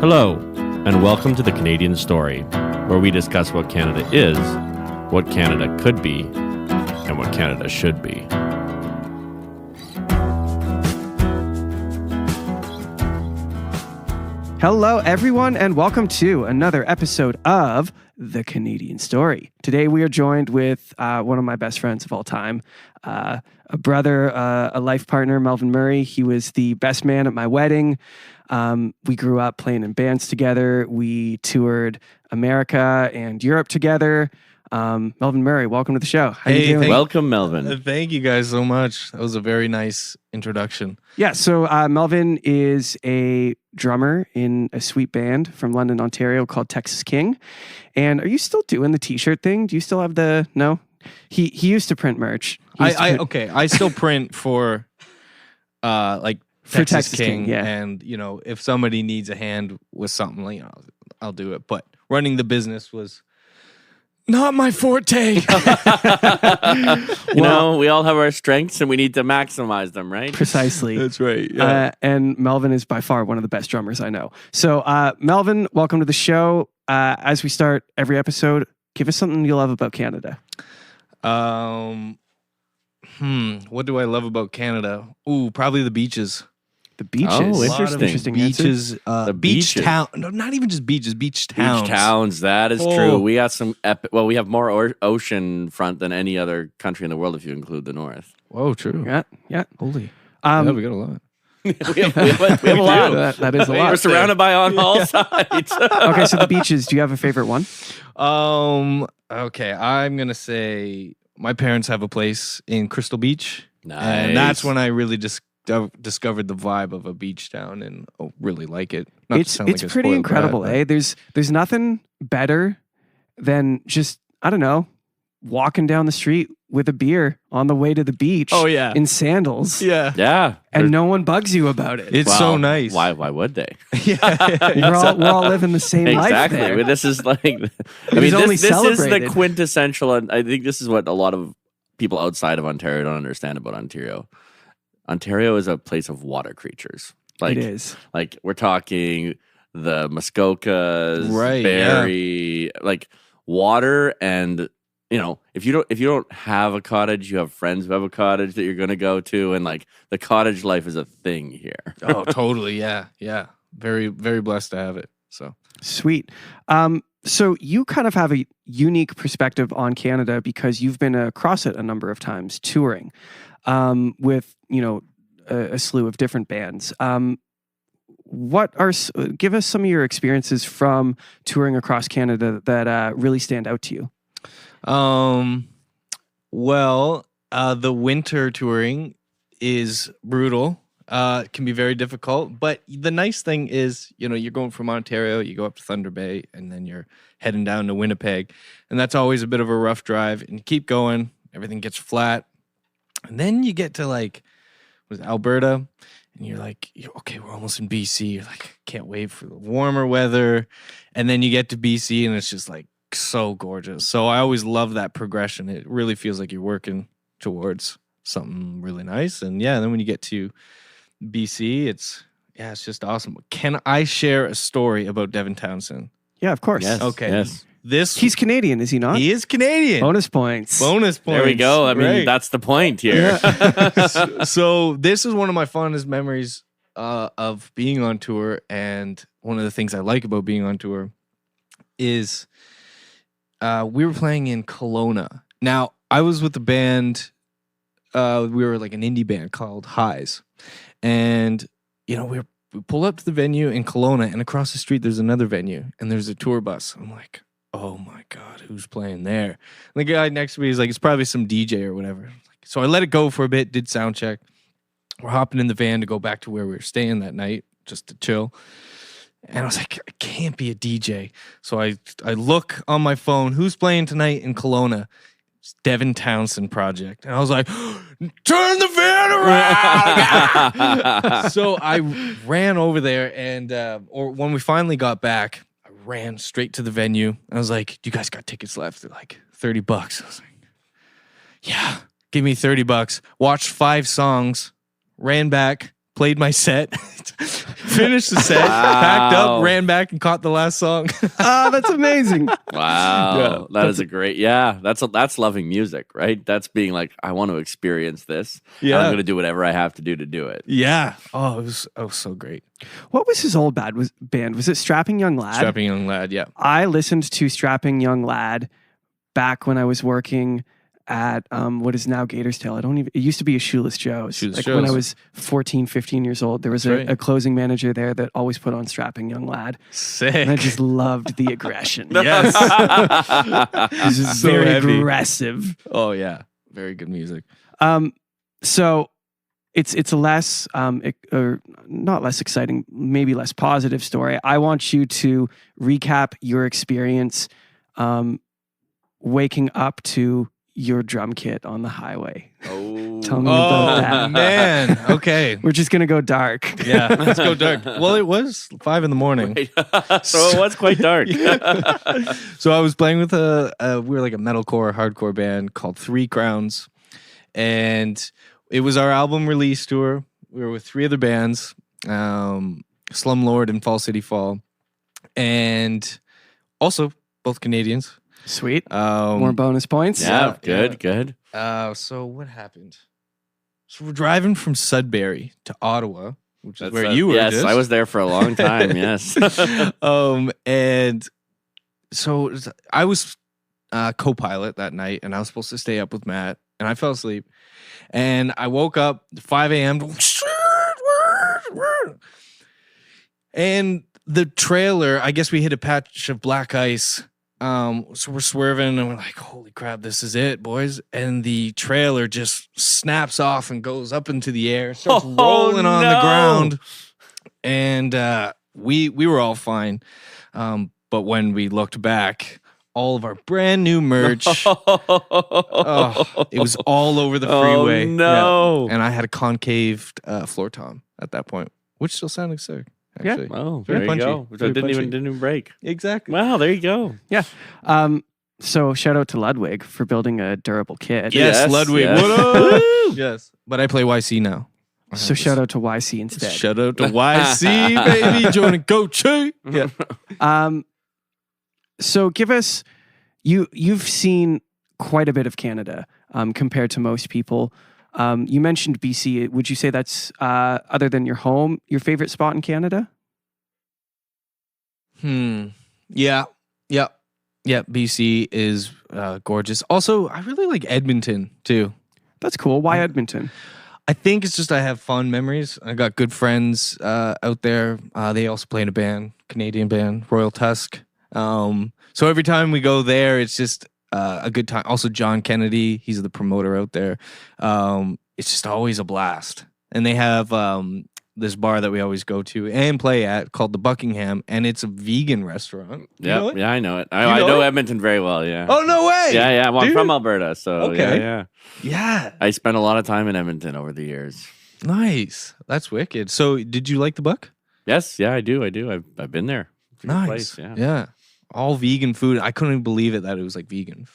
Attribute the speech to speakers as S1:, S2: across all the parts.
S1: Hello, and welcome to the Canadian Story, where we discuss what Canada is, what Canada could be, and what Canada should be.
S2: Hello, everyone, and welcome to another episode of The Canadian Story. Today, we are joined with one of my best friends of all time, a brother, a life partner, Melvin Murray. He was the best man at my wedding. We grew up playing in bands together. We toured America and Europe together. Melvin Murray, welcome to the show. How you doing?
S1: Welcome, Melvin.
S3: Thank you guys so much. That was a very nice introduction.
S2: Yeah, so Melvin is a drummer in a sweet band from London, Ontario called Texas King. And are you still doing the t-shirt thing? Do you still have the... No? He used to print merch.
S3: I still print for Texas King,
S2: yeah.
S3: And if somebody needs a hand with something, I'll do it. But running the business was not my forte.
S1: We all have our strengths and we need to maximize them, right?
S2: Precisely.
S3: That's right. Yeah.
S2: And Melvin is by far one of the best drummers I know. So, Melvin, welcome to the show. As we start every episode, give us something you love about Canada.
S3: What do I love about Canada? Ooh, probably the beaches.
S2: The beaches.
S1: Oh,
S3: A lot of
S1: interesting
S3: beaches.
S1: The
S3: beach
S1: beaches.
S3: town. No, not even just beaches. Beach towns.
S1: Beach towns, that is
S3: Oh.
S1: true. We got some epic... Well, we have more ocean front than any other country in the world if you include the north.
S3: Whoa, true.
S2: Yeah.
S3: Holy.
S2: Yeah.
S3: Yeah, we got a lot.
S1: we have a lot.
S2: That is a lot.
S1: We're surrounded by on all sides.
S2: Okay, so the beaches. Do you have a favorite one?
S3: Okay, I'm gonna say my parents have a place in Crystal Beach.
S1: Nice.
S3: And that's when I really just discovered the vibe of a beach town and really like it. Not to
S2: It's
S3: sound like a
S2: pretty
S3: spoiled
S2: incredible,
S3: brat, but-
S2: There's nothing better than just, I don't know, walking down the street with a beer on the way to the beach.
S3: Oh, yeah.
S2: In sandals.
S3: Yeah.
S1: Yeah.
S2: And no one bugs you about it.
S3: It's so nice.
S1: Why would they?
S3: Yeah.
S2: We're all living the same life
S1: Exactly.
S2: there.
S1: But this is like,
S2: It was only
S1: this is the
S2: celebrated.
S1: quintessential, and I think this is what a lot of people outside of Ontario don't understand about Ontario. Ontario is a place of water creatures. Like,
S2: It is.
S1: Like we're talking the Muskokas,
S3: Right,
S1: Barrie, like water, and if you don't have a cottage, you have friends who have a cottage that you're gonna go to, and like the cottage life is a thing here.
S3: Oh, totally. Yeah. Yeah. Very, very blessed to have it. So
S2: Sweet. So you kind of have a unique perspective on Canada because you've been across it a number of times touring with, a slew of different bands. Give us some of your experiences from touring across Canada that really stand out to you?
S3: The winter touring is brutal. It can be very difficult, but the nice thing is, you're going from Ontario, you go up to Thunder Bay, and then you're heading down to Winnipeg, and that's always a bit of a rough drive. And you keep going, everything gets flat, and then you get to Alberta, and you're like, okay, we're almost in BC. You're like, can't wait for the warmer weather, and then you get to BC, and it's just like so gorgeous. So I always love that progression. It really feels like you're working towards something really nice, and then when you get to BC, it's just awesome. Can I share a story about Devin Townsend?
S2: Yeah, of course.
S1: Yes.
S3: Okay.
S1: Yes.
S2: He's Canadian, is he not?
S3: He is Canadian.
S2: Bonus points.
S1: There we go. I mean,
S3: Right.
S1: that's the point here.
S3: So this is one of my fondest memories of being on tour, and one of the things I like about being on tour is we were playing in Kelowna. Now, I was with the band. We were like an indie band called Highs, and we pull up to the venue in Kelowna, and across the street there's another venue, and there's a tour bus. I'm like, oh my god, who's playing there? And the guy next to me is like, it's probably some DJ or whatever. So I let it go for a bit, did sound check. We're hopping in the van to go back to where we were staying that night just to chill. And I was like, it can't be a DJ. So I look on my phone, who's playing tonight in Kelowna? It's Devin Townsend Project. And I was like, turn the van around! So I ran over there, and or when we finally got back, I ran straight to the venue. I was like, do you guys got tickets left? They're like, $30. I was like, yeah, give me $30. Watched 5 songs, ran back, played my set, finished the set, packed
S1: Wow.
S3: up, ran back, and caught the last song.
S2: That's amazing.
S1: Wow, that is a great. Yeah, that's loving music, right? That's being like, I want to experience this.
S3: Yeah.
S1: I'm going to do whatever I have to do to it.
S3: Yeah. Oh, it was so great.
S2: What was his old band? Was it Strapping Young Lad?
S3: Strapping Young Lad. Yeah.
S2: I listened to Strapping Young Lad back when I was working at what is now Gator's Tail. It used to be a Shoeless Joe's.
S3: Shoeless
S2: When I
S3: Joe's.
S2: was 14, 15 years old, there was
S3: That's right.
S2: a closing manager there that always put on Strapping Young Lad.
S3: Sick.
S2: And I just loved the aggression.
S3: Yes.
S2: This is
S3: So
S2: very
S3: heavy.
S2: aggressive.
S3: Oh yeah. Very good music.
S2: So it's a less or not less exciting, maybe less positive story. I want you to recap your experience waking up to your drum kit on the highway.
S1: Oh,
S2: Tell me about
S3: Oh
S2: that.
S3: man. Okay.
S2: We're just gonna go dark.
S3: Yeah. Let's go dark. Well, it was 5 a.m.
S1: so it was quite dark.
S3: So I was playing with we were like a metalcore, hardcore band called 3 Crowns, and it was our album release tour. We were with 3 other bands, Slumlord and Fall City Fall, and also both Canadians.
S2: Sweet.
S3: Um,
S2: More bonus points.
S1: Yeah,
S3: Yeah,
S1: good.
S3: So what happened? So we're driving from Sudbury to Ottawa, which is
S1: That's
S3: where you were.
S1: Yes,
S3: Diz.
S1: I was there for a long time. Yes.
S3: And so I was co-pilot that night, and I was supposed to stay up with Matt, and I fell asleep, and I woke up 5 a.m. and the trailer, I guess we hit a patch of black ice. So we're swerving and we're like, holy crap, this is it, boys. And the trailer just snaps off and goes up into the air, starts rolling on the
S1: no.
S3: ground. And we were all fine. But when we looked back, all of our brand new merch, it was all over the freeway.
S1: Oh, no.
S3: Yeah. And I had a concaved floor tom at that point, which still sounded sick.
S2: Yeah.
S3: Actually.
S1: Oh,
S3: Very
S1: there you
S3: punchy.
S1: go. So
S3: Very
S1: it didn't
S3: punchy.
S1: even break.
S3: Exactly.
S1: Wow, there you go.
S2: Yeah. So shout out to Ludwig for building a durable kit.
S3: Yes,
S1: Yes,
S3: Ludwig.
S1: yes.
S3: What up? Yes. But I play YC now.
S2: So shout out to YC instead.
S3: Shout out to YC, baby. Joining Coach. Yeah.
S2: So give us you've seen quite a bit of Canada compared to most people. You mentioned BC. Would you say that's other than your home, your favorite spot in Canada?
S3: Yeah. BC is gorgeous. Also, I really like Edmonton too.
S2: That's cool. Why Edmonton?
S3: I think it's just I have fond memories. I got good friends out there. They also play in a band, Canadian band, Royal Tusk. So every time we go there, it's just a good time. Also, John Kennedy, he's the promoter out there. It's just always a blast. And they have this bar that we always go to and play at called the Buckingham, and it's a vegan restaurant. You know it?
S1: Yeah, I know it. I
S3: know
S1: know
S3: it?
S1: Edmonton very well. Yeah.
S3: Oh, no way.
S1: Yeah. Well, I'm
S3: Dude.
S1: from Alberta, so
S3: Okay.
S1: yeah.
S3: Yeah.
S1: I spent a lot of time in Edmonton over the years.
S3: Nice. That's wicked. So did you like the Buck?
S1: Yes, yeah, I do. I've been there. It's a good
S3: Nice.
S1: place, yeah.
S3: Yeah. All vegan food. I couldn't even believe it that it was like vegan.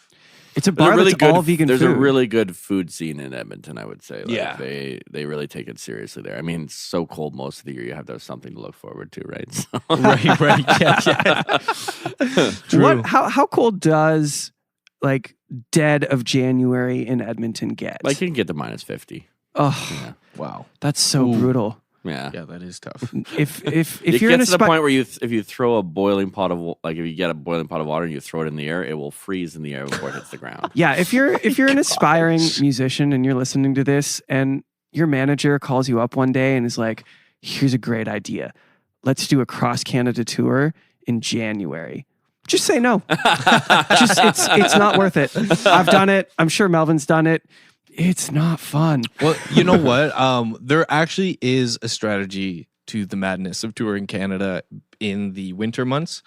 S2: It's a
S1: There's
S2: bar
S1: a really
S2: that's
S1: good.
S2: all vegan
S1: There's
S2: food.
S1: a really good food scene in Edmonton. I would say. Like,
S3: Yeah.
S1: they really take it seriously there. I mean, it's so cold most of the year. You have to have something to look forward to, right? So.
S3: Right. Yeah. True.
S2: How cold does like dead of January in Edmonton get?
S1: Like you can get to -50.
S2: Oh,
S1: Yeah.
S3: Wow.
S2: that's so
S3: Ooh.
S2: brutal.
S1: Yeah.
S3: Yeah, that is tough.
S2: If
S1: It
S2: you're in a
S1: gets to the
S2: spot,
S1: point where if you throw a boiling pot of if you get a boiling pot of water and you throw it in the air, it will freeze in the air before it hits the ground.
S2: yeah, if you're an aspiring musician and you're listening to this and your manager calls you up one day and is like, "Here's a great idea. Let's do a cross Canada tour in January." Just say no. It's not worth it. I've done it. I'm sure Melvin's done it. It's not fun.
S3: Well, you know what? There actually is a strategy to the madness of touring Canada in the winter months.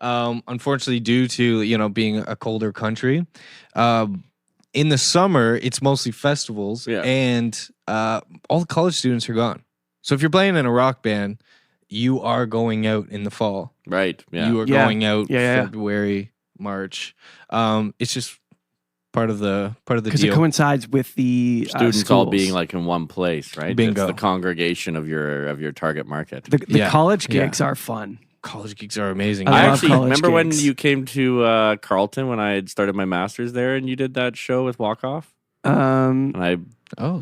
S3: Unfortunately, due to being a colder country, in the summer it's mostly festivals,
S1: Yeah.
S3: and all the college students are gone. So if you're playing in a rock band, you are going out in the fall.
S1: Right. Yeah.
S3: You are
S2: Yeah.
S3: going out
S2: Yeah.
S3: February, March. It's just part of the
S2: Because it
S3: deal.
S2: coincides with the
S1: Students all
S2: schools.
S1: being like in one place, right?
S3: Bingo.
S1: It's the congregation of your target market.
S2: The
S3: Yeah.
S2: college
S3: Yeah.
S2: gigs are fun.
S3: College gigs are amazing.
S2: I
S1: I
S2: love
S1: actually
S2: college
S1: remember when
S2: gigs.
S1: you came to Carleton when I had started my master's there, and you did that show with Walk Off, and I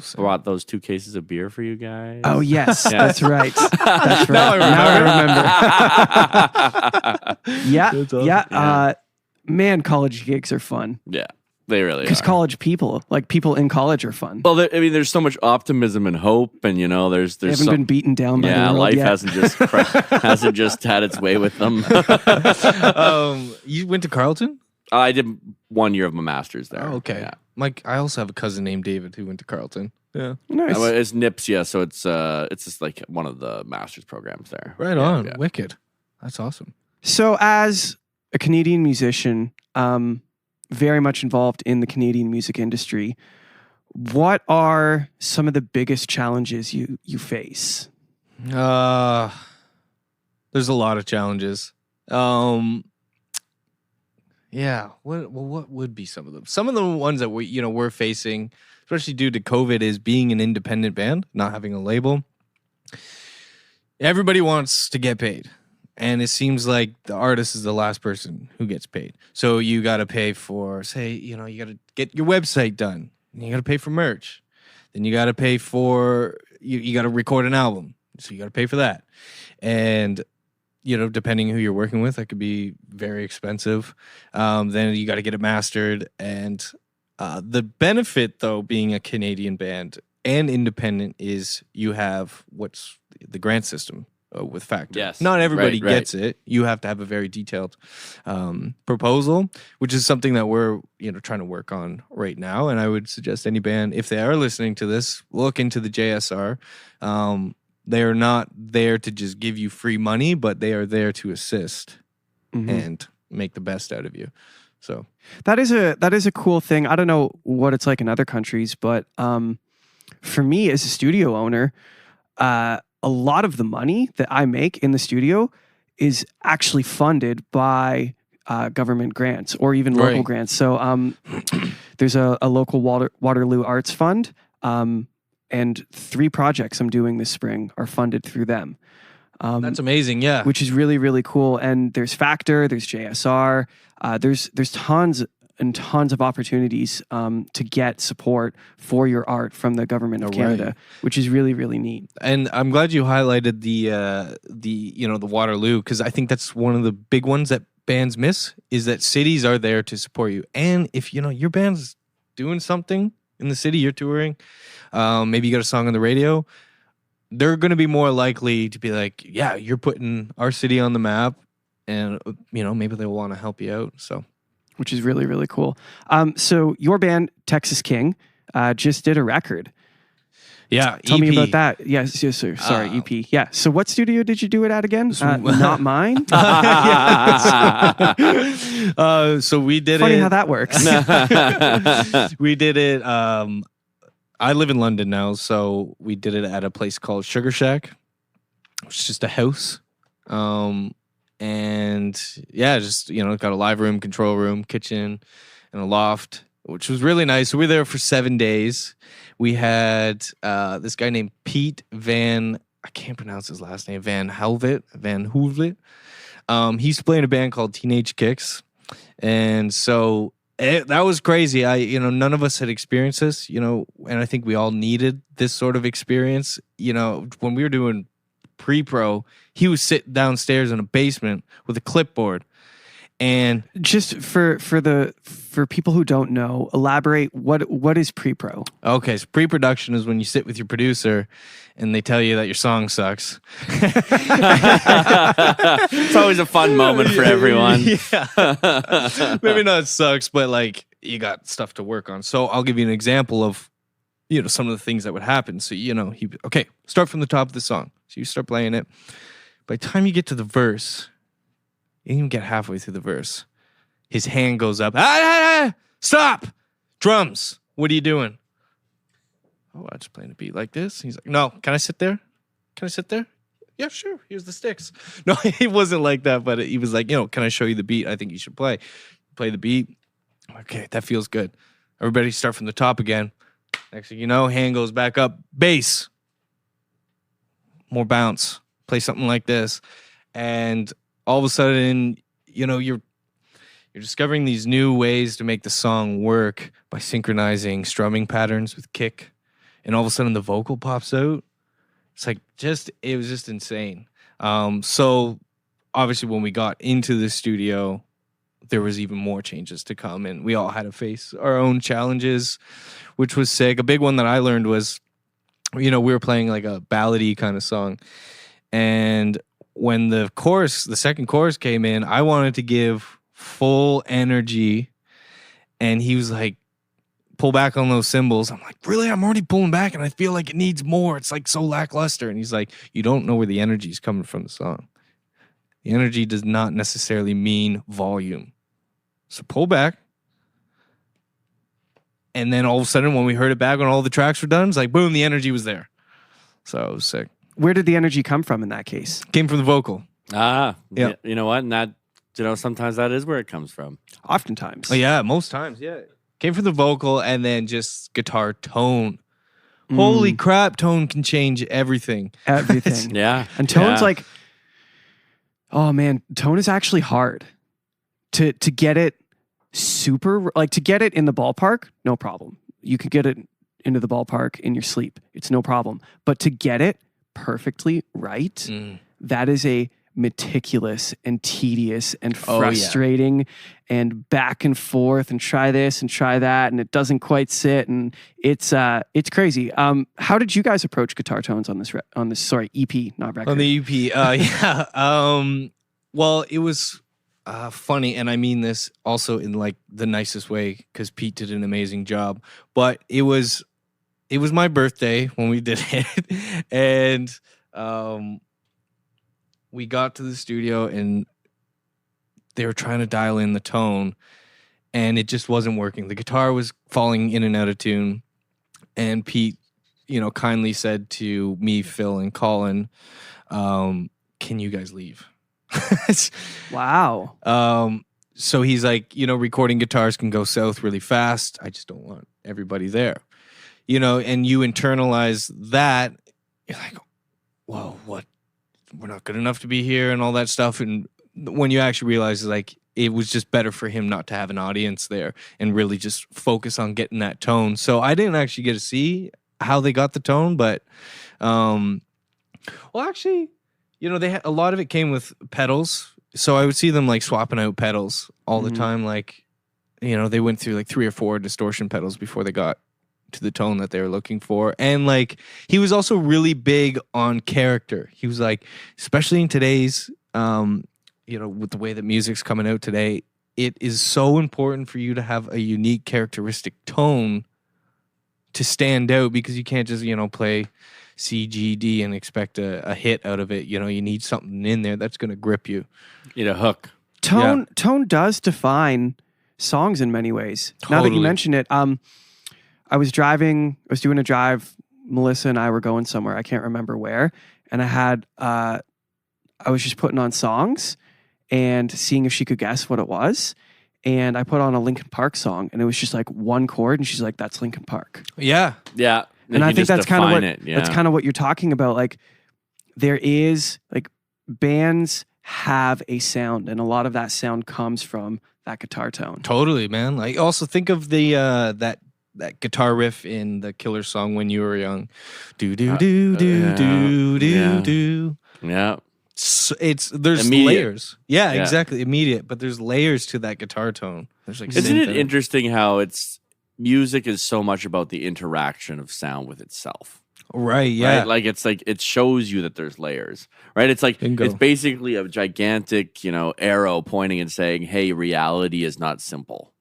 S3: so-
S1: brought those 2 cases of beer for you guys.
S2: Oh yes,
S1: Yeah.
S2: that's right. That's right.
S3: Now I
S2: Now I remember. Yeah,
S3: That's awesome.
S2: yeah. Man, college gigs are fun
S1: Yeah, they really
S2: because
S1: are.
S2: college people, like people in college, are fun.
S1: Well, I mean, there's so much optimism and hope, and there's
S2: They haven't
S1: some,
S2: been beaten down by the world
S1: life
S2: yet.
S1: hasn't just had its way with them.
S3: You went to Carleton?
S1: I did 1 year of my master's there.
S3: Oh, okay.
S1: Yeah.
S3: Mike, I also have a cousin named David who went to Carleton. Yeah.
S2: Nice.
S1: It's NIPS, so it's just like one of the master's programs there.
S3: Right
S1: Yeah,
S3: on.
S1: yeah.
S3: Wicked. That's awesome.
S2: So, as a Canadian musician, very much involved in the Canadian music industry, what are some of the biggest challenges you face?
S3: There's a lot of challenges. Yeah. What would be some of them? Some of the ones that we're facing, especially due to COVID, is being an independent band, not having a label. Everybody wants to get paid. And it seems like the artist is the last person who gets paid. So you got to pay for, say, you got to get your website done. You got to pay for merch. Then you got to pay for, you got to record an album. So you got to pay for that. And, depending who you're working with, that could be very expensive. Then you got to get it mastered. And the benefit, though, being a Canadian band and independent is you have what's the grant system. With Factor.
S1: Yes.
S3: Not everybody
S1: Right.
S3: gets it. You have to have a very detailed proposal, which is something that we're trying to work on right now. And I would suggest any band, if they are listening to this, look into the JSR. They are not there to just give you free money, but they are there to assist and make the best out of you. So
S2: That is a cool thing. I don't know what it's like in other countries, but for me as a studio owner, a lot of the money that I make in the studio is actually funded by government grants or even local
S3: Right.
S2: grants. So there's a local Waterloo Arts Fund, and 3 projects I'm doing this spring are funded through them.
S3: that's amazing. Yeah.
S2: Which is really, really cool. And there's Factor, there's JSR, there's tons and tons of opportunities to get support for your art from the government of
S3: Oh,
S2: Canada,
S3: right.
S2: which is really, really neat.
S3: And I'm glad you highlighted the Waterloo, because I think that's one of the big ones that bands miss, is that cities are there to support you. And if your band's doing something in the city you're touring, maybe you got a song on the radio, they're going to be more likely to be like, yeah, you're putting our city on the map, and maybe they'll want to help you out. So
S2: Which is really, really cool. So your band, Texas King, just did a record.
S3: yeah,
S2: Tell me
S3: EP.
S2: about that. Yes, sir. Sorry, EP. Yeah. So what studio did you do it at again?
S3: So-
S2: Not mine.
S3: So we did
S2: Funny
S3: it.
S2: how that works.
S3: We did it. I live in London now, so we did it at a place called Sugar Shack, which is just a house. And yeah, just got a live room, control room, kitchen, and a loft, which was really nice. So we were there for 7 days. We had this guy named Pete I can't pronounce his last name, Van Hoevelt. He used to play in a band called Teenage Kicks. And so that was crazy. None of us had experienced this, and I think we all needed this sort of experience. When we were doing pre-pro, he was sitting downstairs in a basement with a clipboard. And
S2: Just for people who don't know, elaborate what is pre-pro?
S3: okay, so pre-production is when you sit with your producer and they tell you that your song sucks.
S1: It's always a fun moment for everyone.
S3: Yeah. Maybe not sucks, but like you got stuff to work on. So I'll give you an example of some of the things that would happen. So okay, start from the top of the song. So you start playing it. By the time you get to the verse, you didn't even get halfway through the verse, his hand goes up. Stop! Drums. What are you doing? Oh, I'm just playing a beat like this. He's like, no, can I sit there? Can I sit there? Yeah, sure. Here's the sticks. No, it wasn't like that, but he was like, can I show you the beat I think you should play? Play the beat. Okay, that feels good. Everybody start from the top again. Next thing you know, hand goes back up, bass, more bounce, play something like this. And all of a sudden, you're discovering these new ways to make the song work by synchronizing strumming patterns with kick. And all of a sudden the vocal pops out. It's like it was just insane. So obviously when we got into the studio, there was even more changes to come, and we all had to face our own challenges, which was sick. A big one that I learned was, we were playing like a ballady kind of song. And when the second chorus came in, I wanted to give full energy. And he was like, pull back on those cymbals. I'm like, really? I'm already pulling back and I feel like it needs more. It's like so lackluster. And he's like, you don't know where the energy is coming from the song. The energy does not necessarily mean volume. So pull back. And then all of a sudden, when we heard it back, when all the tracks were done, it's like, boom, the energy was there. So it was sick.
S2: Where did the energy come from in that case?
S3: Came from the vocal.
S1: Yeah.
S3: Yeah.
S1: You know what? And that, sometimes that is where it comes from.
S2: Oftentimes.
S3: Oh, yeah, most times, yeah. Came from the vocal and then just guitar tone. Holy crap, tone can change everything.
S2: Everything.
S1: Yeah.
S2: And tone's like, oh man, tone is actually hard. To get it super, like to get it in the ballpark, no problem. You can get it into the ballpark in your sleep. It's no problem. But to get it perfectly right, that is a meticulous and tedious and frustrating and back and forth and try this and try that and it doesn't quite sit and it's crazy. How did you guys approach guitar tones on this EP, not record?
S3: On the EP, yeah. Well, it was funny, and I mean this also in like the nicest way because Pete did an amazing job. But it was my birthday when we did it, and we got to the studio and they were trying to dial in the tone, and it just wasn't working. The guitar was falling in and out of tune, and Pete, kindly said to me, Phil, and Colin, "Can you guys leave?"
S2: Wow.
S3: So he's like, recording guitars can go south really fast. I just don't want everybody there, and you internalize that. You're like, whoa, what? We're not good enough to be here and all that stuff. And when you actually realize like it was just better for him not to have an audience there and really just focus on getting that tone. So I didn't actually get to see how they got the tone, but, well, actually, they had a lot of it came with pedals. So I would see them like swapping out pedals all the time. Like, they went through like 3 or 4 distortion pedals before they got to the tone that they were looking for. And like, he was also really big on character. He was like, especially in today's, with the way that music's coming out today, it is so important for you to have a unique characteristic tone to stand out because you can't just, play C, G, D and expect a hit out of it. You need something in there that's going to grip you.
S1: You need a hook.
S2: Tone does define songs in many ways.
S3: Totally.
S2: Now that you mention it, I was doing a drive. Melissa and I were going somewhere. I can't remember where. And I was just putting on songs and seeing if she could guess what it was. And I put on a Linkin Park song and it was just like one chord. And she's like, that's Linkin Park.
S3: Yeah.
S1: Yeah.
S2: And I think that's kind of what,
S1: yeah.
S2: that's kind of what you're talking about. Like there is like bands have a sound and a lot of that sound comes from that guitar tone.
S3: Totally, man. Like also think of the, that guitar riff in the Killer song When You Were Young. Do do do do do do do.
S1: Yeah.
S3: So there's
S1: Immediate.
S3: layers. Yeah, exactly. Immediate, but there's layers to that guitar tone. There's like
S1: Isn't it interesting how music is so much about the interaction of sound with itself?
S3: Right, yeah.
S1: Right? Like it's like it shows you that there's layers. Right? It's like
S3: Bingo.
S1: It's basically a gigantic, arrow pointing and saying, "Hey, reality is not simple."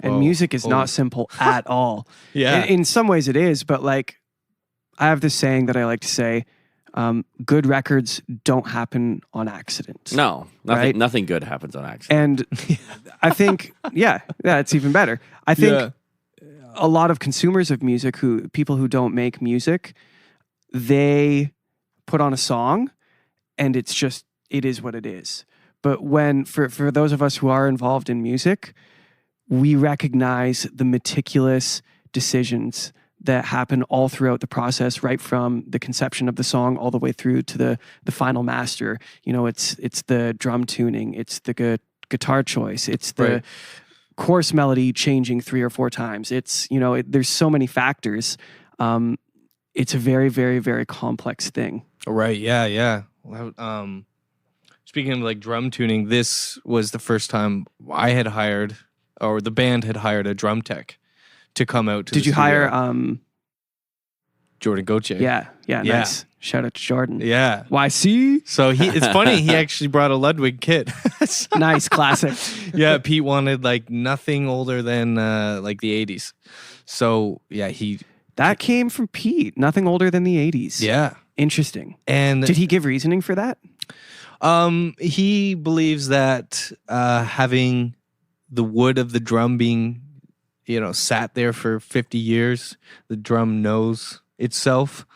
S2: And music is not simple at all.
S3: Yeah.
S2: In some ways it is, but like I have this saying that I like to say, good records don't happen on accident.
S1: No, nothing good happens on accident.
S2: And I think, it's even better. I think a lot of consumers of music, people who don't make music, they put on a song and it is what it is. But for those of us who are involved in music, we recognize the meticulous decisions that happen all throughout the process, right from the conception of the song all the way through to the final master. You know, it's the drum tuning, it's the guitar choice, it's the
S3: Right.
S2: chorus melody changing 3 or 4 times. It's, you know, there's so many factors. It's a very, very, very complex thing.
S3: Right. Yeah. Yeah. Well, speaking of like drum tuning, this was the first time I had hired, or the band had hired, a drum tech to come out to
S2: Did
S3: the
S2: you hire
S3: studio. Jordan Gauthier?
S2: yeah,
S3: Yeah.
S2: nice. Shout out to Jordan.
S3: Yeah.
S2: YC.
S3: So it's funny, he actually brought a Ludwig kit.
S2: Nice, classic.
S3: Yeah, Pete wanted like nothing older than like the 80s. So yeah,
S2: That came from Pete. Nothing older than the 80s.
S3: yeah.
S2: Interesting.
S3: And
S2: Did he give reasoning for that?
S3: he believes that having the wood of the drum being, you know, sat there for 50 years, the drum knows itself,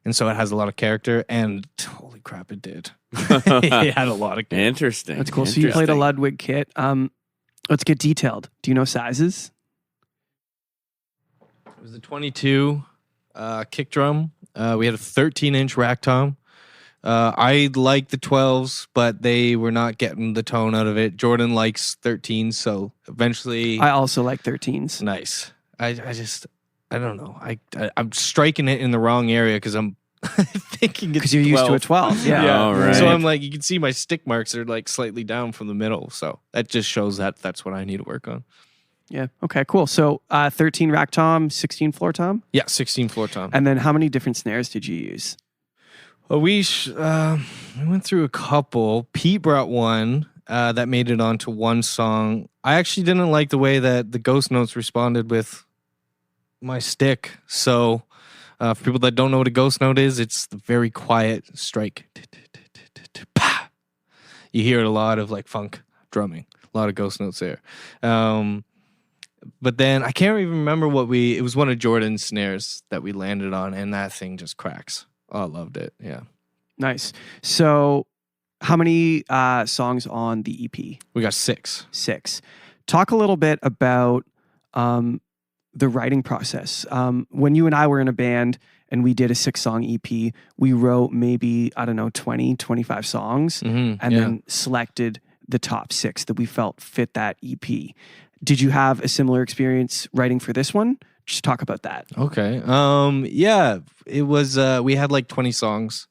S3: and so it has a lot of character. And holy crap, it did. It had a lot of character.
S1: Interesting.
S2: That's cool. So you played a Ludwig kit. Let's get detailed. Do you know sizes?
S3: It was a 22 kick drum. We had a 13-inch rack tom. I like the 12s, but they were not getting the tone out of it. Jordan likes 13s, so eventually...
S2: I also like 13s.
S3: Nice. I don't know. I'm striking it in the wrong area because I'm thinking it's
S2: Because you're used to a 12. Yeah.
S3: Yeah.
S1: All right.
S3: So I'm like, you can see my stick marks are like slightly down from the middle. So that just shows that that's what I need to work on.
S2: Yeah. Okay, cool. So 13 rack tom, 16 floor tom.
S3: Yeah, 16 floor tom.
S2: And then how many different snares did you use?
S3: Well, we went through a couple. Pete brought one that made it onto one song. I actually didn't like the way that the Ghost Notes responded with my stick. So for people that don't know what a Ghost Note is, it's the very quiet strike. You hear it a lot of like funk drumming. A lot of Ghost Notes there. But then I can't even remember it was one of Jordan's snares that we landed on, and that thing just cracks. Oh, I loved it. Yeah.
S2: Nice. So how many songs on the EP?
S3: We got 6.
S2: 6. Talk a little bit about the writing process. When you and I were in a band and we did a 6-song EP, we wrote maybe, 20, 25 songs and then selected the top 6 that we felt fit that EP. Did you have a similar experience writing for this one? Just talk about that.
S3: Okay. Yeah, it was, we had like 20 songs,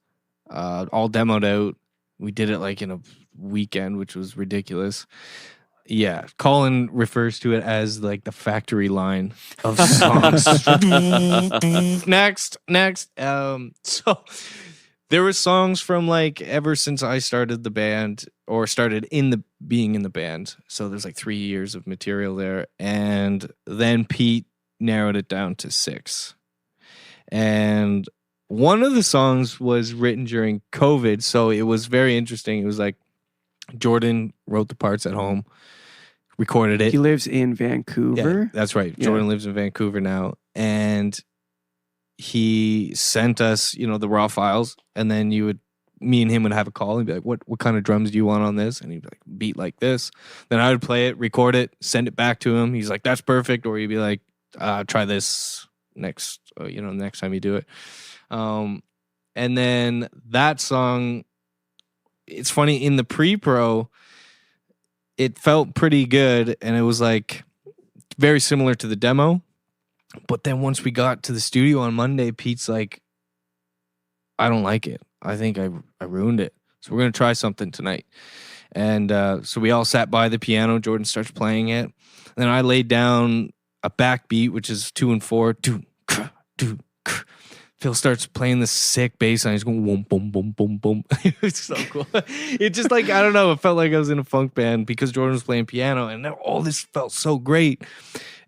S3: all demoed out. We did it like in a weekend, which was ridiculous. Yeah. Colin refers to it as like the factory line of songs. Next. So there were songs from like ever since I started the band, or started being in the band. So there's like 3 years of material there. And then Pete narrowed it down to 6. And one of the songs was written during COVID, so it was very interesting. It was like Jordan wrote the parts at home, recorded it.
S2: He lives in Vancouver.
S3: Yeah, that's right.
S2: Yeah.
S3: Jordan lives in Vancouver now, and he sent us, the raw files, and then me and him would have a call and be like, what kind of drums do you want on this? And he'd be like, beat like this. Then I would play it, record it, send it back to him. He's like, that's perfect. Or he'd be like, try this next time you do it. And then that song, it's funny, in the pre-pro, it felt pretty good, and it was like very similar to the demo. But then once we got to the studio on Monday, Pete's like, I don't like it. I think I ruined it. So we're going to try something tonight. And so we all sat by the piano. Jordan starts playing it. And then I laid down a backbeat, which is 2 and 4. Phil starts playing this sick bass line. He's going boom, boom, boom, boom, boom. It's so cool. It just like, I don't know. It felt like I was in a funk band because Jordan was playing piano, and all this felt so great.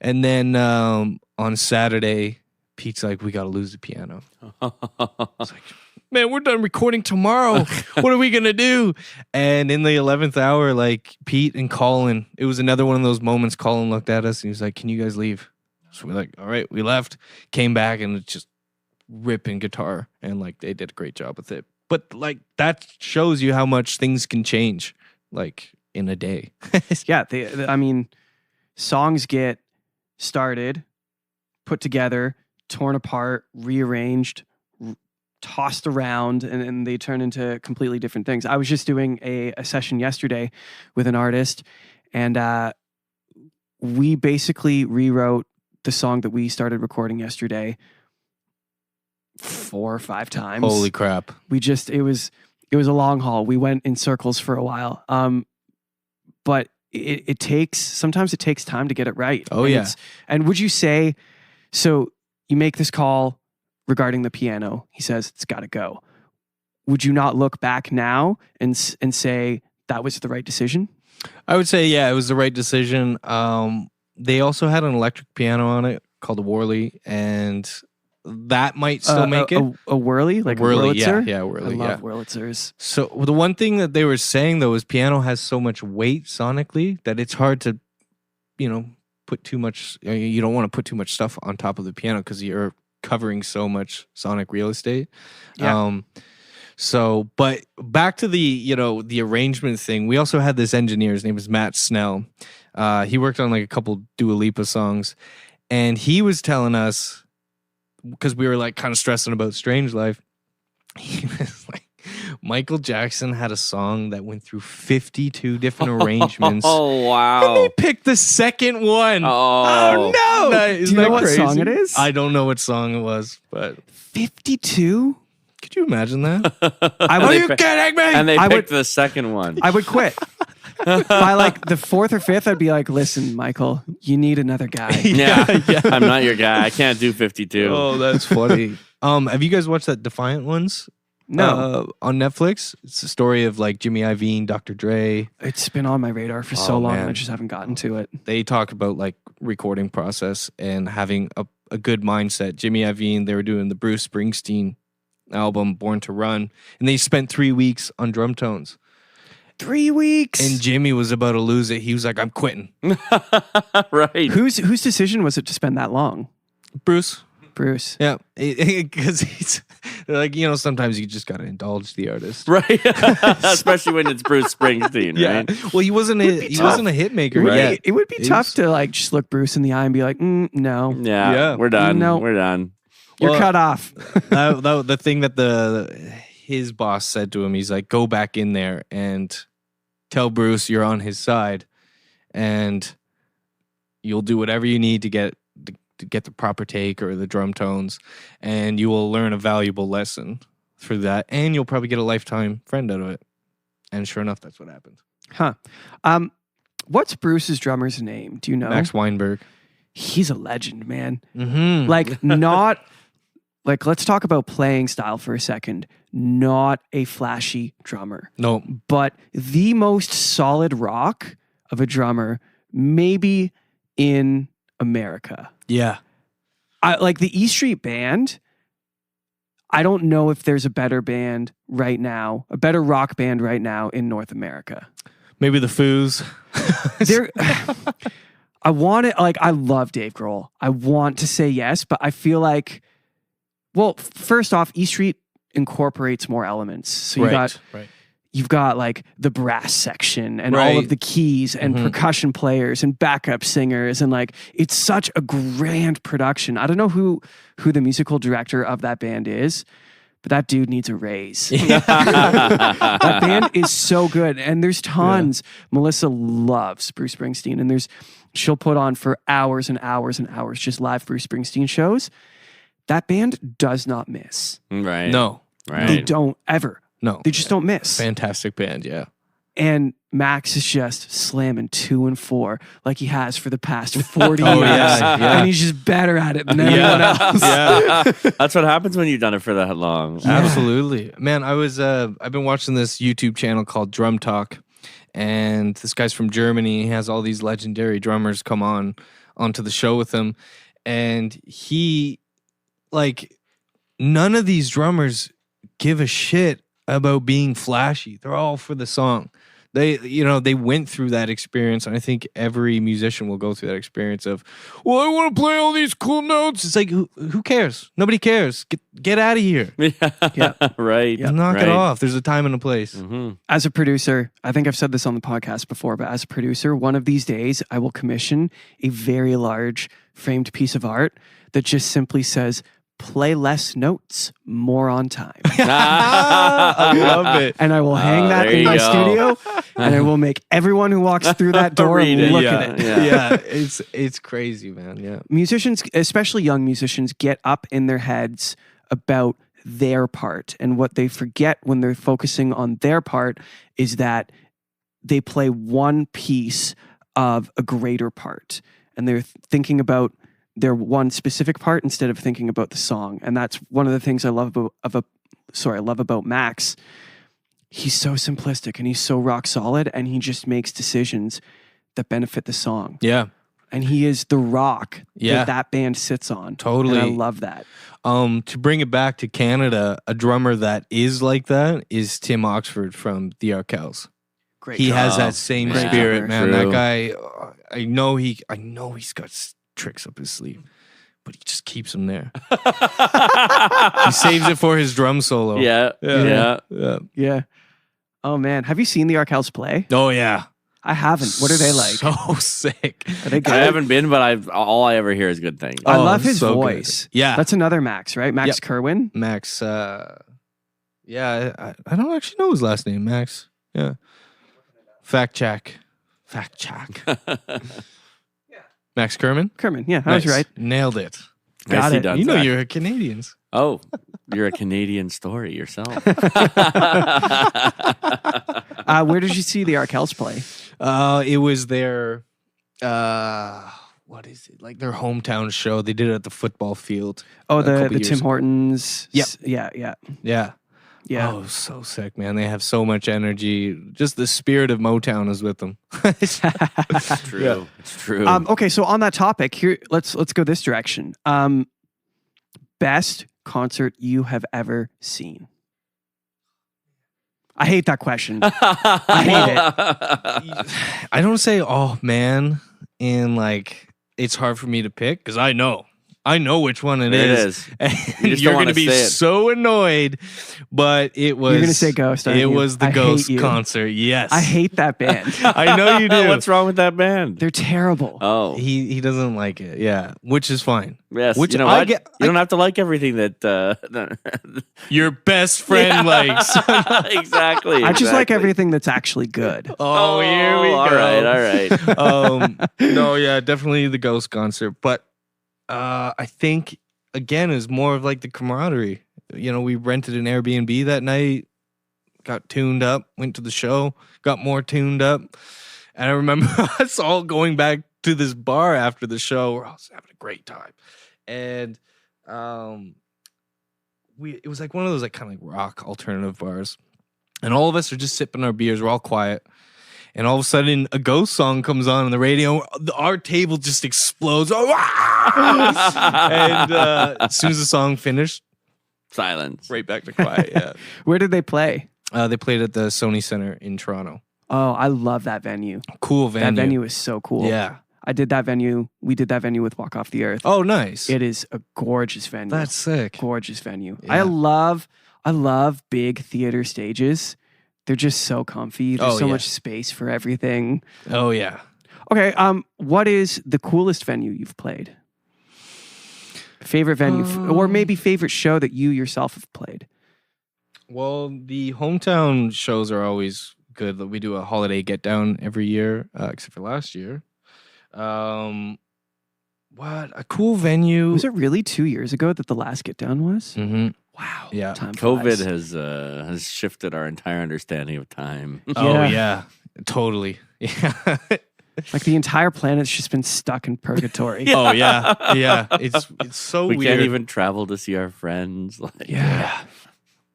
S3: And then on Saturday, Pete's like, we got to lose the piano. I was like, man, we're done recording tomorrow. What are we going to do? And in the 11th hour, like Pete and Colin, it was another one of those moments. Colin looked at us and he was like, can you guys leave? So we're like, all right, we left, came back, and it's just ripping guitar, and like they did a great job with it. But like that shows you how much things can change like in a day.
S2: Yeah, I mean, songs get started, put together, torn apart, rearranged, tossed around, and they turn into completely different things. I was just doing a session yesterday with an artist, and we basically rewrote the song that we started recording yesterday 4 or 5 times.
S3: Holy crap.
S2: It was a long haul. We went in circles for a while. But sometimes it takes time to get it right.
S3: Oh,
S2: and
S3: yeah.
S2: And would you say, so you make this call regarding the piano, he says it's got to go. Would you not look back now and say that was the right decision?
S3: I would say, yeah, it was the right decision. They also had an electric piano on it called a Worley, and that might still make it.
S2: A Whirly? Like
S3: Whirly,
S2: a Wurlitzer?
S3: yeah, Whirly,
S2: I love
S3: yeah.
S2: Wurlitzers.
S3: So the one thing that they were saying, though, is piano has so much weight sonically that it's hard to, put too much, you don't want to put too much stuff on top of the piano because you're covering so much sonic real estate.
S2: Yeah.
S3: So, but back to the arrangement thing, we also had this engineer, his name was Matt Snell. He worked on like a couple Dua Lipa songs, and he was telling us, because we were like kind of stressing about Strange Life, he was like, Michael Jackson had a song that went through 52 different arrangements.
S1: Oh, wow.
S3: And they picked the second one.
S1: Oh,
S2: no! Do you know what
S3: crazy?
S2: song it is?
S3: I don't know what song it was, but
S2: 52?
S3: could you imagine that?
S2: Are you
S3: kidding me?
S1: And they
S2: I
S1: picked
S2: would-
S1: the second one.
S2: I would quit. By like the 4th or 5th, I'd be like, listen, Michael, you need another guy.
S1: yeah. I'm not your guy. I can't do 52.
S3: Oh, that's funny. Have you guys watched that Defiant Ones?
S2: No.
S3: On Netflix. It's a story of like Jimmy Iovine, Dr. Dre.
S2: It's been on my radar for so
S3: Oh,
S2: long,
S3: man.
S2: I just haven't gotten to it.
S3: They talk about like recording process and having a good mindset. Jimmy Iovine, they were doing the Bruce Springsteen album Born to Run, and they spent 3 weeks on drum tones.
S2: 3 weeks.
S3: And Jimmy was about to lose it. He was like, I'm quitting.
S1: Right.
S2: Whose decision was it to spend that long?
S3: Bruce.
S2: Bruce.
S3: Yeah. Because he's like, sometimes you just got to indulge the artist.
S1: Right. Especially when it's Bruce Springsteen, right?
S3: Well, he wasn't a hit maker yet.
S2: It would be tough to like just look Bruce in the eye and be like, no,
S1: Yeah,
S3: Yeah.
S1: we're done.
S2: No.
S1: We're done.
S2: you're
S3: Well,
S2: cut off.
S3: The thing that his boss said to him, he's like, go back in there and tell Bruce you're on his side, and you'll do whatever you need to get the proper take or the drum tones, and you will learn a valuable lesson through that, and you'll probably get a lifetime friend out of it. And sure enough, that's what happened.
S2: Huh. What's Bruce's drummer's name? Do you know?
S3: Max Weinberg.
S2: He's a legend, man.
S3: Mm-hmm.
S2: Like not like let's talk about playing style for a second. Not a flashy drummer,
S3: No.
S2: but the most solid rock of a drummer maybe in America.
S3: Yeah.
S2: I like the E Street Band. I don't know if there's a better band right now, a better rock band right now in North America.
S3: Maybe the Foos.
S2: There I want it, like, I love Dave Grohl. I want to say yes, but I feel like, well, first off, E Street incorporates more elements. So you've got like the brass section and all of the keys and percussion players and backup singers, and like it's such a grand production. I don't know who the musical director of that band is, but that dude needs a raise. That band is so good, and there's tons. Melissa loves Bruce Springsteen, and she'll put on for hours and hours and hours just live Bruce Springsteen shows. That band does not miss.
S1: Right.
S3: No.
S1: Right.
S2: They don't ever.
S3: No.
S2: They just don't miss.
S3: Fantastic band, yeah.
S2: And Max is just slamming 2 and 4 like he has for the past 40
S3: Oh,
S2: years.
S3: yeah.
S2: And he's just better at it than everyone else.
S3: Yeah.
S1: That's what happens when you've done it for that long.
S3: Absolutely. Man, I've been watching this YouTube channel called Drum Talk, and this guy's from Germany. He has all these legendary drummers come onto the show with him, and he, like, none of these drummers give a shit about being flashy. They're all for the song. They went through that experience, and I think every musician will go through that experience of, well, I want to play all these cool notes. It's like, who cares? Nobody cares. Get out of here.
S1: Yeah. Right.
S2: Yeah.
S3: Knock
S1: right.
S3: it off. There's a time and a place.
S1: Mm-hmm.
S2: As a producer, I think I've said this on the podcast before, but as a producer, one of these days I will commission a very large framed piece of art that just simply says, play less notes, more on time.
S3: I love it.
S2: And I will hang that
S1: there
S2: in
S1: you
S2: my
S1: go.
S2: studio, and I will make everyone who walks through that door
S1: Read it.
S2: look
S3: yeah,
S2: at it.
S3: yeah. It's crazy, man. Yeah.
S2: Musicians, especially young musicians, get up in their heads about their part. And what they forget when they're focusing on their part is that they play one piece of a greater part. And they're thinking about their one specific part instead of thinking about the song. And that's one of the things I love about Max. He's so simplistic and he's so rock solid, and he just makes decisions that benefit the song.
S3: Yeah.
S2: And he is the rock
S3: Yeah.
S2: that band sits on.
S3: Totally.
S2: And I love that.
S3: To bring it back to Canada, a drummer that is like that is Tim Oxford from the Arkells.
S2: Great.
S3: He
S2: job.
S3: has that same
S1: Great
S3: spirit,
S2: drummer.
S3: man.
S1: True.
S3: That guy, I know he's got tricks up his sleeve, but he just keeps them there. He saves it for his drum solo.
S1: Yeah.
S3: Yeah.
S2: Yeah. Oh man, have you seen the Arkells play?
S3: Oh yeah.
S2: I haven't. What are they like?
S3: So sick.
S2: Are they good?
S1: I haven't been, but all I ever hear is good things.
S2: I
S3: Oh,
S2: love his
S3: so good.
S2: voice.
S3: Yeah.
S2: That's another Max, right? Max
S3: Yep.
S2: Kerwin.
S3: Max. Yeah, I don't actually know his last name. Max. Yeah. Fact check. Max Kerman.
S2: Kerwin. Yeah, I was
S3: Nice.
S2: right.
S3: Nailed it.
S2: Got
S1: Nicely
S2: it.
S1: done,
S3: You know
S1: Zach.
S3: you're Canadians.
S1: Oh, you're a Canadian story yourself.
S2: Where did you see the Arkells play?
S3: It was their what is it? Like their hometown show. They did it at the football field.
S2: Oh,
S3: a
S2: the
S3: couple years
S2: Tim
S3: ago.
S2: Hortons.
S3: Yep.
S2: Yeah.
S3: Yeah. Oh, so sick, man. They have so much energy. Just the spirit of Motown is with them.
S1: It's true. It's true.
S2: Okay, so on that topic, here let's go this direction. Best concert you have ever seen? I hate that question. I hate it.
S3: I don't say, oh man, and like it's hard for me to pick because I know which one it is.
S1: You
S3: And
S1: just
S3: you're
S1: don't
S3: going to
S1: wanna
S3: be
S1: say it.
S3: so annoyed, but it was.
S2: You're gonna say Ghost, aren't
S3: It
S2: you?
S3: was the
S2: I hate
S3: Ghost
S2: you.
S3: concert. Yes,
S2: I hate that band.
S3: I know you do.
S1: What's wrong with that band?
S2: They're terrible.
S1: Oh,
S3: He doesn't like it. Yeah, which is fine.
S1: yes.
S3: which
S1: you know
S3: I
S1: what?
S3: get-
S1: You don't have to like everything that.
S3: Your best friend likes.
S1: Exactly.
S2: I just like
S1: exactly.
S2: everything that's actually good.
S3: Oh, here we go.
S1: All right.
S3: No, yeah, definitely the Ghost concert. But I think, again, is more of like the camaraderie. You know, we rented an Airbnb that night, got tuned up, went to the show, got more tuned up. And I remember us all going back to this bar after the show where I was having a great time. And it was like one of those like kind of like rock alternative bars. And all of us are just sipping our beers. We're all quiet. And all of a sudden, a Ghost song comes on the radio. Our table just explodes. And as soon as the song finished,
S1: Silence.
S3: right back to quiet. Yeah.
S2: Where did they play?
S3: They played at the Sony Center in Toronto.
S2: Oh, I love that venue.
S3: Cool venue.
S2: That venue is so cool.
S3: Yeah.
S2: I did that venue. We did that venue with Walk Off the Earth.
S3: Oh, nice.
S2: It is a gorgeous venue.
S3: That's sick.
S2: Gorgeous venue.
S3: Yeah.
S2: I love big theater stages. They're just so comfy. There's so much space for everything.
S3: Oh, yeah.
S2: Okay, what is the coolest venue you've played? Favorite venue, or maybe favorite show that you yourself have played?
S3: Well, the hometown shows are always good. We do a holiday get down every year, except for last year. What a cool venue.
S2: Was it really 2 years ago that the last Get Down was?
S3: Mm-hmm.
S2: Wow.
S3: Yeah.
S2: Time
S1: COVID
S2: flies.
S1: has shifted our entire understanding of time.
S3: Oh,
S2: Yeah.
S3: yeah. Totally. Yeah.
S2: Like the entire planet's just been stuck in purgatory.
S3: Oh, yeah. Yeah. It's so
S1: We
S3: weird.
S1: can't even travel to see our friends. Like,
S2: Yeah.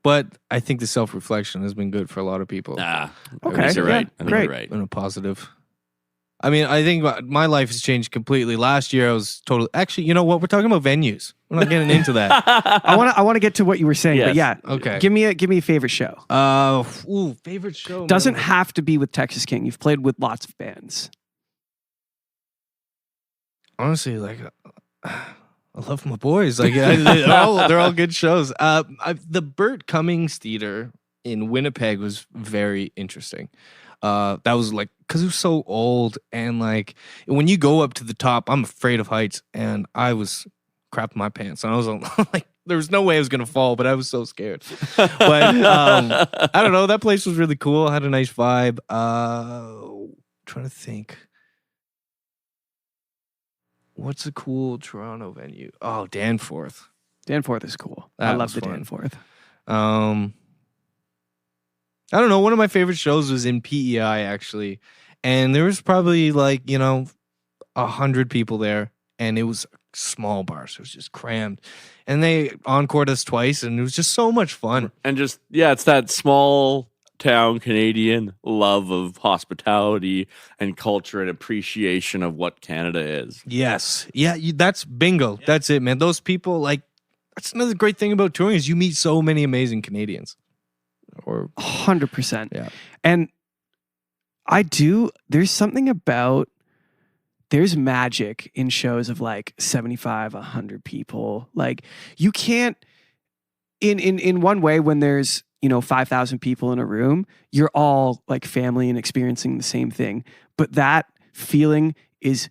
S3: But I think the self-reflection has been good for a lot of people
S1: Nah.
S2: Okay,
S1: I think you're
S2: yeah,
S1: right. I think
S2: great.
S1: you're right.
S3: in a positive. I mean, I think my life has changed completely. Last year, I was totally. Actually, you know what? We're talking about venues. We're not getting into that.
S2: I want to get to what you were saying, but
S1: Yes.
S2: yeah.
S3: Okay.
S2: Give me a favorite show.
S3: Favorite show.
S2: Doesn't
S3: man.
S2: have to be with Texas King. You've played with lots of bands.
S3: Honestly, like, I love my boys. Like, they're all good shows. The Burt Cummings Theater in Winnipeg was very interesting. That was like, because it was so old, and like when you go up to the top, I'm afraid of heights, and I was crapping my pants, and I was like, there was no way I was gonna fall, but I was so scared. But I don't know. That place was really cool. Had a nice vibe. Trying to think. What's a cool Toronto venue? Oh, Danforth.
S2: Danforth is cool. I
S3: That
S2: love
S3: was
S2: the
S3: fun.
S2: Danforth.
S3: I don't know. One of my favorite shows was in PEI, actually. And there was probably 100 people there. And it was a small bar, so it was just crammed. And they encored us twice, and it was just so much fun.
S1: And just, yeah, it's that small town Canadian love of hospitality and culture and appreciation of what Canada is.
S3: Yes. Yeah, that's bingo. That's it, man. Those people, that's another great thing about touring is you meet so many amazing Canadians. Or
S2: 100%.
S3: Yeah.
S2: And there's something about, there's magic in shows of like 75, 100 people. Like you can't, in one way, when there's, 5,000 people in a room, you're all like family and experiencing the same thing. But that feeling is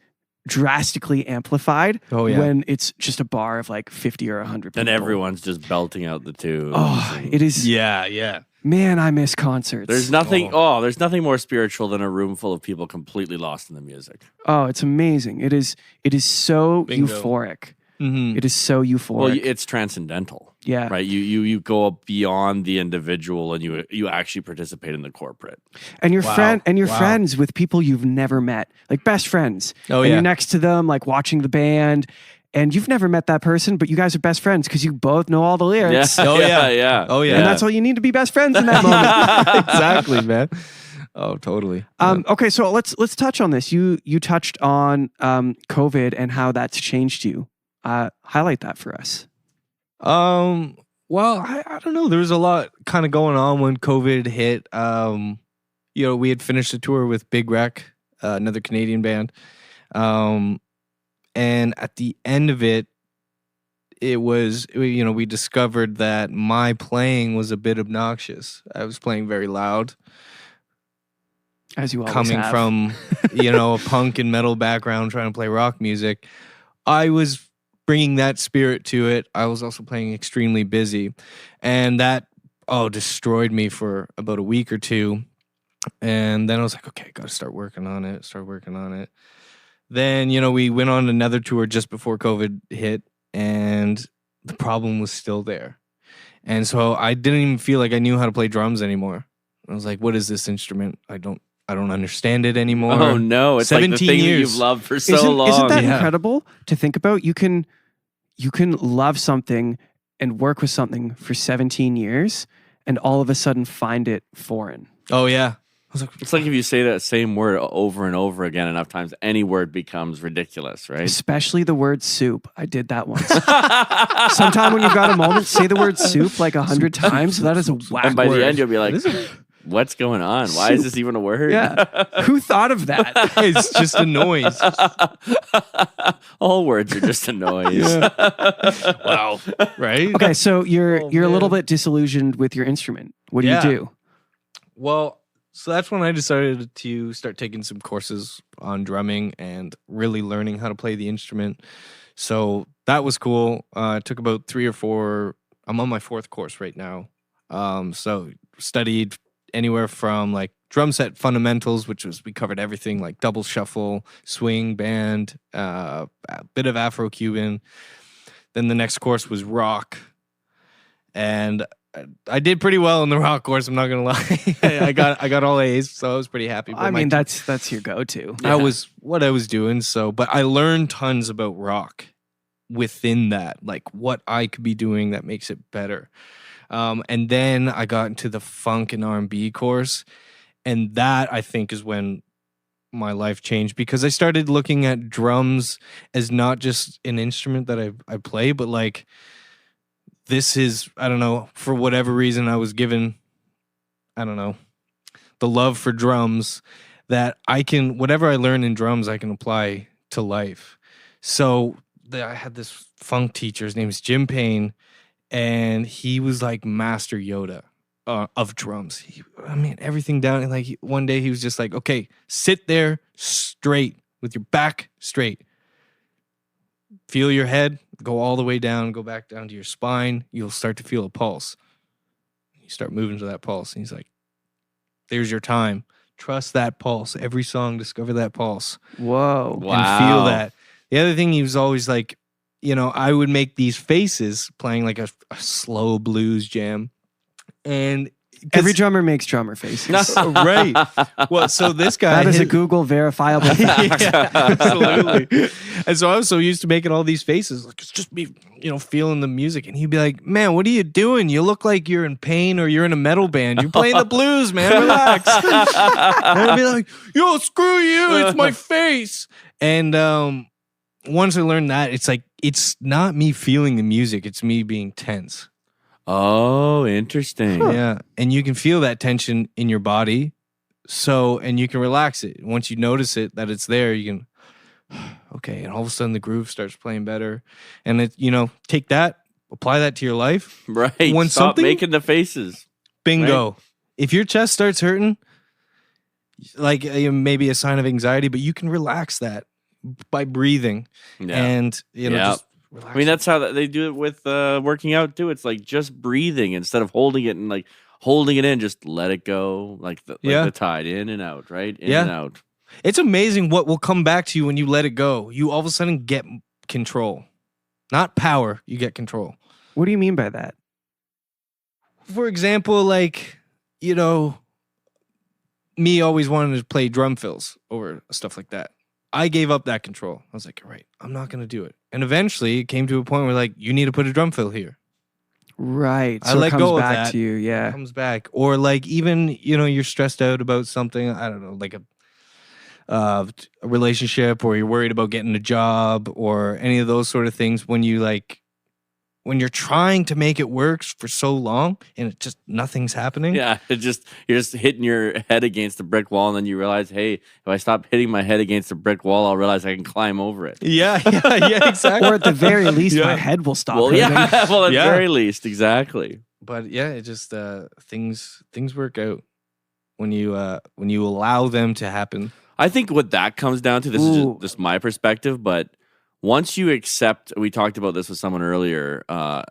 S2: drastically amplified when it's just a bar of like 50 or 100 people.
S1: And everyone's just belting out the tunes.
S2: Oh, it is.
S3: Yeah.
S2: Man, I miss concerts.
S1: There's nothing there's nothing more spiritual than a room full of people completely lost in the music.
S2: Oh, it's amazing. It is so
S3: Bingo.
S2: euphoric.
S3: Mm-hmm.
S2: It is so euphoric.
S1: Well, it's transcendental.
S2: Yeah.
S1: Right. You go up beyond the individual and you actually participate in the corporate.
S2: And you're
S3: Wow.
S2: friends with people you've never met, like best friends.
S3: Oh,
S2: and
S3: yeah.
S2: you're next to them, like watching the band, and you've never met that person, but you guys are best friends because you both know all the lyrics.
S3: Oh, yeah.
S1: yeah.
S3: Oh, yeah.
S2: And that's all you need to be best friends in that moment.
S3: Exactly, man. Oh, totally.
S2: Okay, so let's touch on this. You touched on COVID and how that's changed you. Highlight that for us.
S3: Well, I don't know. There was a lot kind of going on when COVID hit. We had finished a tour with Big Wreck, another Canadian band. And at the end of it, it was, we discovered that my playing was a bit obnoxious. I was playing very loud.
S2: As you always
S3: Coming
S2: have.
S3: from, a punk and metal background, trying to play rock music. I was bringing that spirit to it. I was also playing extremely busy. And that, destroyed me for about a week or two. And then I was like, okay, got to start working on it. Then, we went on another tour just before COVID hit, and the problem was still there. And so I didn't even feel like I knew how to play drums anymore. I was like, what is this instrument? I don't understand it anymore.
S1: Oh no, it's like the
S3: 17
S1: thing that
S3: years.
S1: you've loved for so long.
S2: Isn't that
S3: Yeah.
S2: incredible to think about? You can love something and work with something for 17 years and all of a sudden find it foreign.
S3: Oh, yeah. I was like,
S1: It's like if you say that same word over and over again enough times, any word becomes ridiculous, right?
S2: Especially the word soup. I did that once. Sometime when you've got a moment, say the word soup like 100 times. That is a whack
S1: And by
S2: word.
S1: the end, you'll be like, what's going on? Why is this even a word?
S2: Yeah. Who thought of that?
S3: it's just a noise.
S1: All words are just a noise.
S3: Wow. Right?
S2: Okay, so you're a little
S3: man.
S2: bit disillusioned with your instrument. What do
S3: Yeah.
S2: you do?
S3: Well, so that's when I decided to start taking some courses on drumming and really learning how to play the instrument. So that was cool. It took about 3 or 4. I'm on my 4th course right now. So studied anywhere from like drum set fundamentals, which was we covered everything like double shuffle, swing, band, a bit of Afro-Cuban. Then the next course was rock. And I did pretty well in the rock course, I'm not gonna lie. I got all A's, so I was pretty happy. But
S2: I mean, that's your go-to.
S3: that was what I was doing. So, but I learned tons about rock within that, like what I could be doing that makes it better. And then I got into the funk and R&B course, and that I think is when my life changed because I started looking at drums as not just an instrument that I play, but like this is, I don't know, for whatever reason I was given, I don't know, the love for drums that I can, whatever I learn in drums, I can apply to life. So I had this funk teacher, his name is Jim Payne, and he was like Master Yoda of drums. Everything down. And like one day he was just like, okay, sit there straight with your back straight. Feel your head, go all the way down, go back down to your spine. You'll start to feel a pulse. You start moving to that pulse. And he's like, there's your time. Trust that pulse. Every song, discover that pulse.
S2: Whoa.
S1: Wow.
S3: And feel that. The other thing, he was always like, I would make these faces playing like a slow blues jam. And
S2: Every drummer makes drummer faces.
S3: right. Well, so this guy,
S2: that is a Google verifiable fact.
S3: yeah, absolutely. And so I was so used to making all these faces, like it's just me, feeling the music. And he'd be like, "Man, what are you doing? You look like you're in pain or you're in a metal band. You're playing the blues, man. Relax." And I'd be like, "Yo, screw you! It's my face." And once I learned that, it's like it's not me feeling the music; it's me being tense.
S1: Oh, interesting.
S3: Yeah. And you can feel that tension in your body. And you can relax it. Once you notice it, that it's there, you can, okay. And all of a sudden the groove starts playing better. And take that, apply that to your life.
S1: Right.
S3: When
S1: Stop making the faces.
S3: Bingo.
S1: Right?
S3: If your chest starts hurting, like maybe a sign of anxiety, but you can relax that by breathing. Yeah. And, just relax.
S1: That's how they do it with working out too. It's like just breathing instead of holding it and like holding it in. Just let it go, like the tide, in and out, right? In and out.
S3: It's amazing what will come back to you when you let it go. You all of a sudden get control, not power. You get control.
S2: What do you mean by that?
S3: For example, like me always wanting to play drum fills over stuff like that. I gave up that control. I was like, all right, I'm not going to do it. And eventually it came to a point where like, you need to put a drum fill here.
S2: Right.
S3: I let go of that.
S2: To you. Yeah.
S3: It comes back. Or like even, you're stressed out about something. I don't know, like a relationship, or you're worried about getting a job or any of those sort of things. When you're trying to make it work for so long and it just nothing's happening.
S1: Yeah, you're just hitting your head against the brick wall, and then you realize, hey, if I stop hitting my head against the brick wall, I'll realize I can climb over it.
S3: Yeah, exactly.
S2: Or at the very least, my head will stop.
S1: Well,
S2: hurting.
S1: at the very least, exactly.
S3: But yeah, it just things work out when you allow them to happen.
S1: I think what that comes down to, this is just my perspective, but once you accept, we talked about this with someone earlier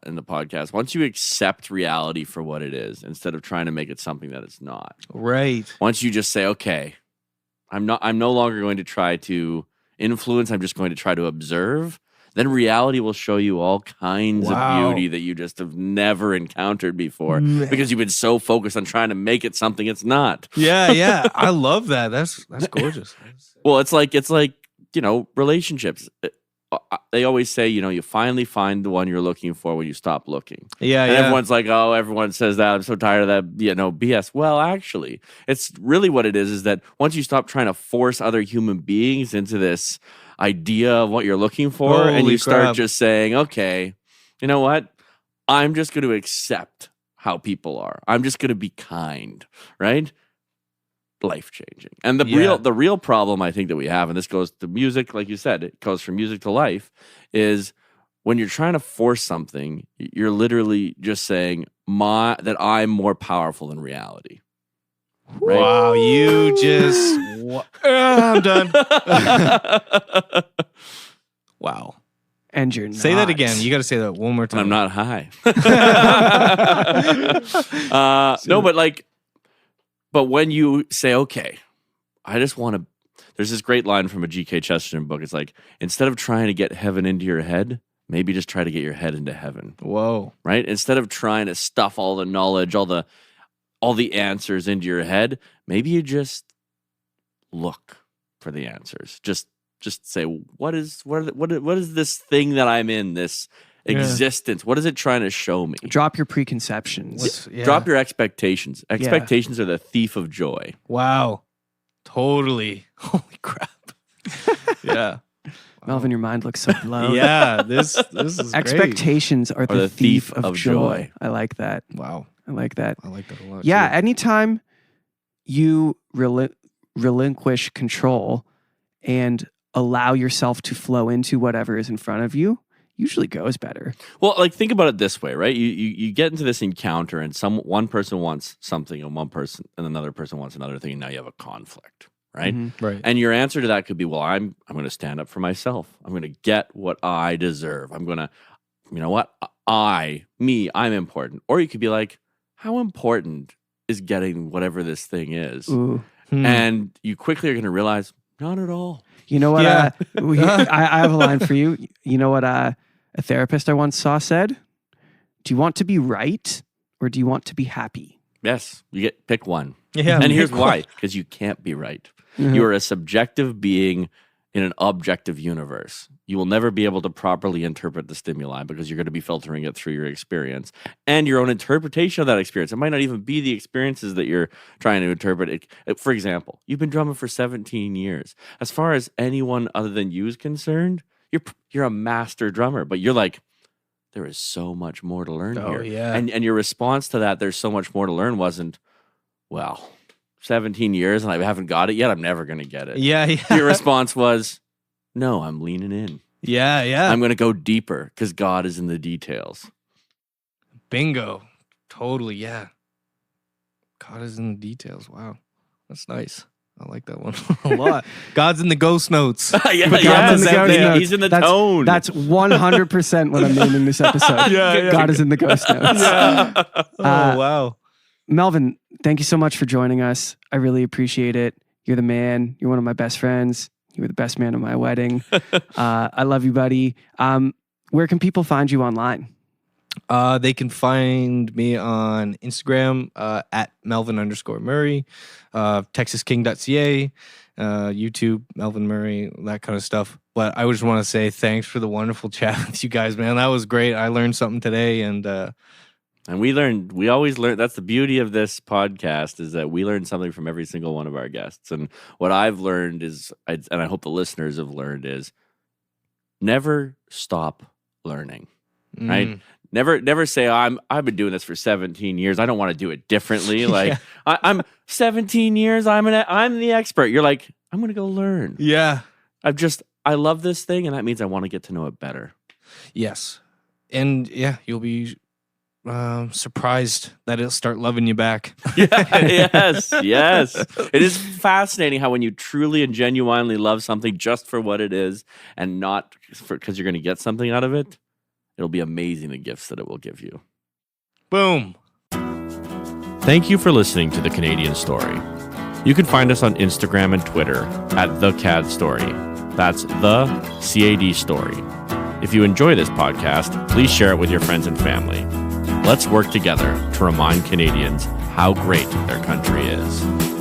S1: in the podcast, once you accept reality for what it is, instead of trying to make it something that it's not.
S3: Right.
S1: Once you just say, okay, I'm no longer going to try to influence, I'm just going to try to observe, then reality will show you all kinds of beauty that you just have never encountered before because you've been so focused on trying to make it something it's not.
S3: Yeah. I love that. That's gorgeous.
S1: Well, it's like, relationships. They always say, you finally find the one you're looking for when you stop looking.
S3: Yeah,
S1: and everyone's like, oh, everyone says that. I'm so tired of that, BS. Well, actually, it's really what it is that once you stop trying to force other human beings into this idea of what you're looking for, and you start just saying, okay, you know what? I'm just going to accept how people are. I'm just going to be kind, right? Life-changing. And the real problem I think that we have, and this goes to music, like you said, it goes from music to life, is when you're trying to force something, you're literally just saying that I'm more powerful than reality. Right?
S3: Wow, you just I'm done. Wow.
S2: And you're not.
S3: Say that again. You got to say that one more time.
S1: I'm not high. No, but when you say, okay, I just want to, there's this great line from a G.K. Chesterton book. It's like, instead of trying to get heaven into your head, maybe just try to get your head into heaven.
S3: Whoa.
S1: Right? Instead of trying to stuff all the knowledge, all the answers into your head, maybe you just look for the answers. Just say, what is this thing that I'm in, this existence? What is it trying to show me?
S2: Drop your preconceptions.
S1: Drop your expectations. Expectations are the thief of joy.
S3: Wow. Totally. Holy crap. Yeah.
S2: Melvin, your mind looks so blown.
S3: Yeah, this is great.
S2: Expectations are
S1: Or
S2: the thief of joy. I like that.
S3: Wow.
S2: I like that.
S3: I like that a lot.
S2: Yeah,
S3: too.
S2: anytime you relinquish control and allow yourself to flow into whatever is in front of you, usually goes better.
S1: Well, like think about it this way, right? You get into this encounter, and one person wants something, and another person wants another thing, and now you have a conflict, right?
S2: Mhm.
S3: Right.
S1: And your answer to that could be, well, I'm going to stand up for myself. I'm going to get what I deserve. I'm going to, you know what? I'm important. Or you could be like, how important is getting whatever this thing is?
S2: Ooh.
S1: And you quickly are going to realize, not at all.
S2: You know what?
S3: Yeah.
S2: I have a line for you. You know what a therapist I once saw said? Do you want to be right or do you want to be happy?
S1: Yes, pick one.
S3: Yeah.
S1: And here's why, because you can't be right.
S2: Mhm.
S1: You are a subjective being in an objective universe. You will never be able to properly interpret the stimuli because you're going to be filtering it through your experience and your own interpretation of that experience. It might not even be the experiences that you're trying to interpret. For example, you've been drumming for 17 years. As far as anyone other than you is concerned, you're a master drummer, but you're like, there is so much more to learn
S3: Oh,
S1: here.
S3: yeah.
S1: And your response to that, there's so much more to learn, wasn't, well, 17 years and I haven't got it yet. I'm never going to get it.
S3: Yeah. Yeah.
S1: Your response was, no, I'm leaning in.
S3: Yeah. Yeah.
S1: I'm going to go deeper because God is in the details.
S3: Bingo. Totally. Yeah. God is in the details. Wow. That's nice. I like that one a lot. God's in the ghost notes.
S1: Yeah,
S2: But God's in the ghost notes.
S1: He's in the
S2: That's-
S1: tone.
S2: That's 100% what I'm naming this episode.
S3: Yeah.
S2: God is in the ghost notes.
S3: Yeah. Oh, wow.
S2: Melvin, thank you so much for joining us. I really appreciate it. You're the man. You're one of my best friends. You were the best man at my wedding. I love you, buddy. Where can people find you online?
S3: They can find me on Instagram at Melvin_Murray, TexasKing.ca, YouTube, Melvin Murray, that kind of stuff. But I just want to say thanks for the wonderful chat with you guys, man. That was great. I learned something today, and
S1: we always learn. That's the beauty of this podcast, is that we learn something from every single one of our guests. And what I've learned is, and I hope the listeners have learned, is never stop learning, right? Never say, I've been doing this for 17 years. I don't want to do it differently. Like I'm 17 years. I'm the expert. You're like, I'm going to go learn.
S3: Yeah.
S1: I love this thing. And that means I want to get to know it better.
S3: Yes. And yeah, you'll be surprised that it'll start loving you back.
S1: Yes. It is fascinating how when you truly and genuinely love something just for what it is and not because you're going to get something out of it, it'll be amazing the gifts that it will give you.
S3: Boom.
S1: Thank you for listening to The Canadian Story. You can find us on Instagram and Twitter at The CAD Story. That's The CAD Story. If you enjoy this podcast, please share it with your friends and family. Let's work together to remind Canadians how great their country is.